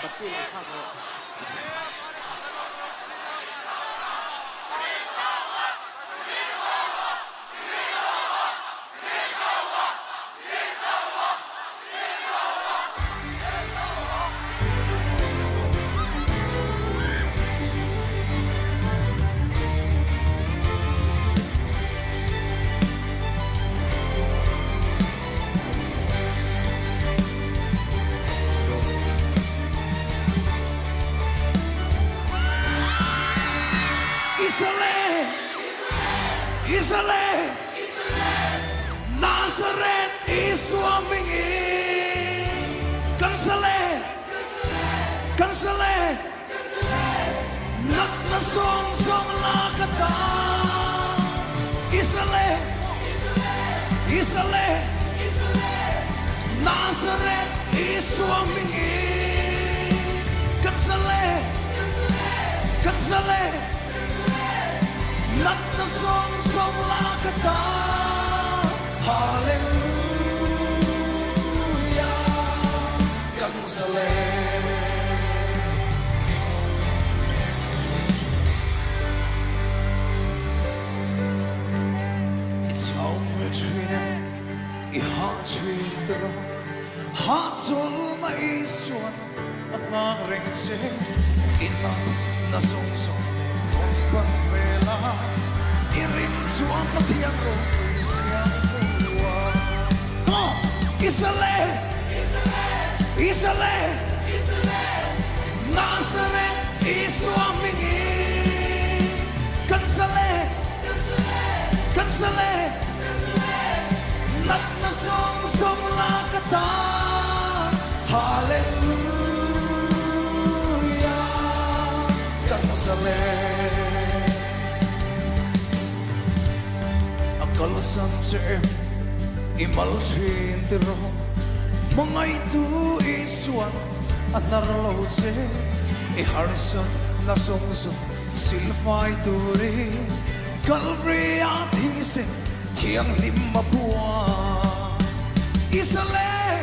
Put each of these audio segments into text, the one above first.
บัตรที่เราข้างเรา Israel, Nazareth is swimming Kansale, Nat na song lakata. Israel, Nazareth is swimming Kansale, Nat na song lakata. Hallelujah, Kansale. It's over treated, I har treated, hatsul na isuan at nangringse, inat na song kong vela, irinsuan pati ang rupis niyang buwa. Oh, Israel, Nazareth is swimming Kansale, Nat na song lakata. Hallelujah, Kansale. Kalasan sa'yo, imalsin tiro, mga ito isuan at naralaw sa'yo, iharsan na songso, silfay turi, Calvary at hisin, tiyang lima buwan. Israel,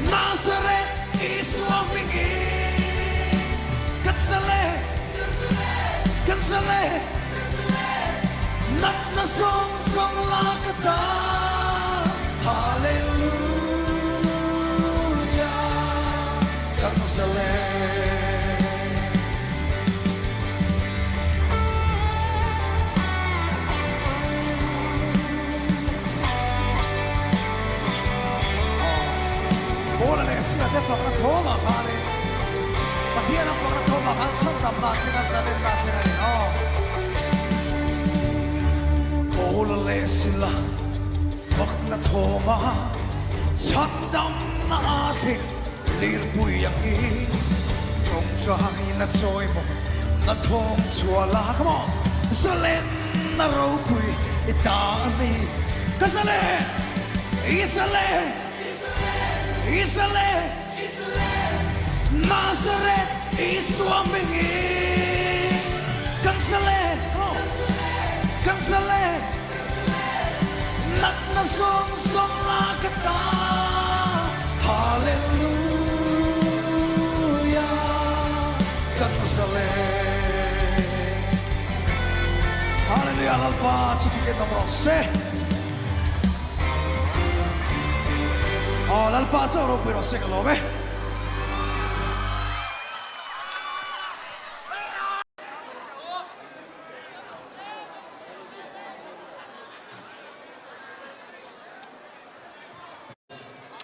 Nazareth is swimming Kansale, Nat na song lakata. Hallelujah, Kansale. Båda läsningar det för att komma här. Partierna för att komma allt sånt där nattlingar så det nattlingar. Ja. Båda läsningar för att komma sådam nattling lir bujang i tongtraina soimo na tong suala mo salena ropuy itani Kansale Israel, Nazareth is swimming Kansale, Nat na song lakata. Hallelujah, Kansale. Hallelujah, l'alba ci fichiamo rosse. Oh, l'alpaccio rompe rosse che l'ove.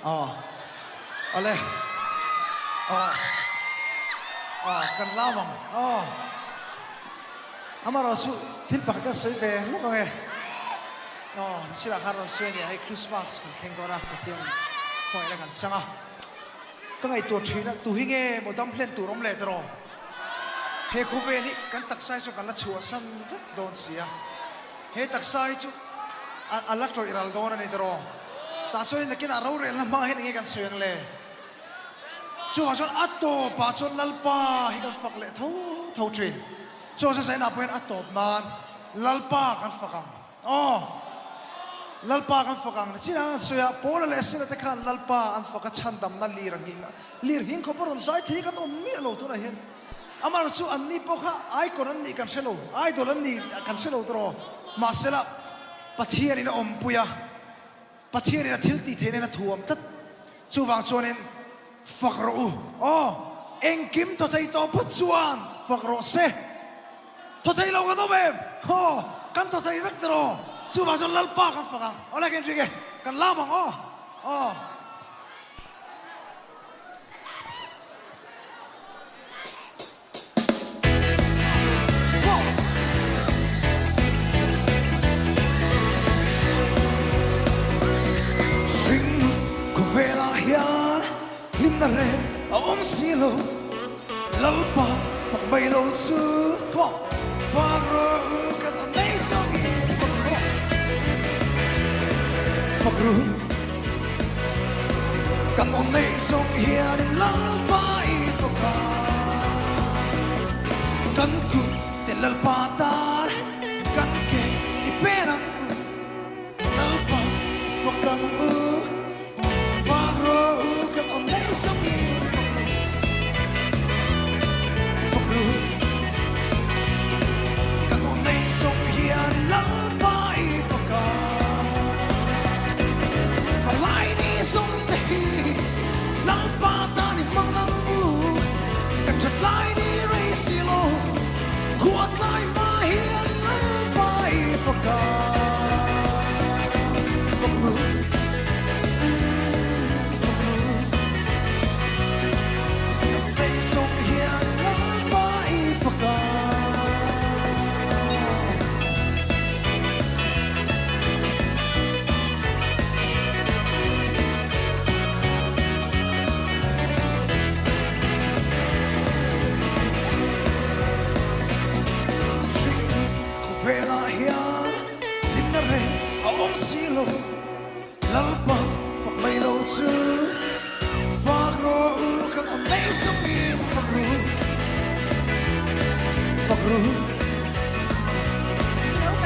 Oh, ole. Oh, kan lamang. Oh, amaro su tilpak ka sui be lo kong e. Oh, sila karo sui ni ay Christmas kung kengora kung kung ilang kan sanga. Kung ay tuwachina, tuhinge mo dam plen turom letro. He kuveni kan taksay so kan lachuasan don siya. He taksay so alatro iraldona ni dro. Taso yung nakinaraw rin lang mga hiningi kan suyang le. So hason ato pason lalpa hikan fakle thau trin. So sa say na po yan ato nan lalpa kan fakam. Oh, lalpa kan fakang china soya pola lesina te khan lalpa an faka chandam na lir hing ko paron sai thi kan ummi lo to na hen amar chu anni pokha ai koran ni kan selo ai dolan ni kan selo tro masela pathian ina ompuya pathian ina thilti thene na thuam tat chuwang chuanin fakro engkim to thei to pachuan fakro se to thei lo ga be ho kan to thei vek tro chuwang chon lalpa kan fakang ola ken rige kan lamang vela hian lim na re silo lalpa fak bay lo chu ko fagro kan nei song in fagro kan nei song hian lalpa I foka kan ku te lalpa tar kan ke I perang lalpa fakang silo lalpa fak bay lo chu fagro kan nei song in fagro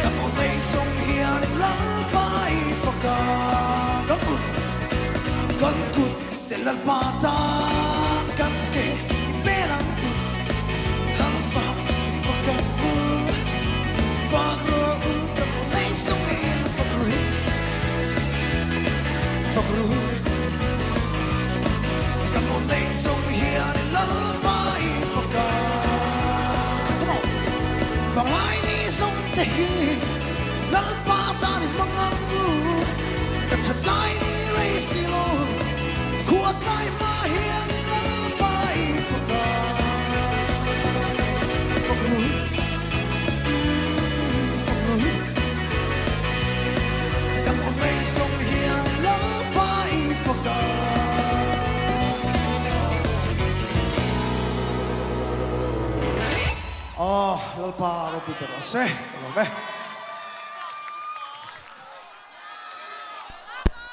kan nei song hian lalpa I faka kan kut te lalpa ta kan ke perang lalpa faka fagro kan nei song in fagro kan nei song hian lalpa I faka Falai ni song te hi lalpa ta ni mangangu kan chatlai ni reisilo kuat lai ma hian lalpa I faka fagro kan nei song hian lalpa I faka lalpa ro pi pero se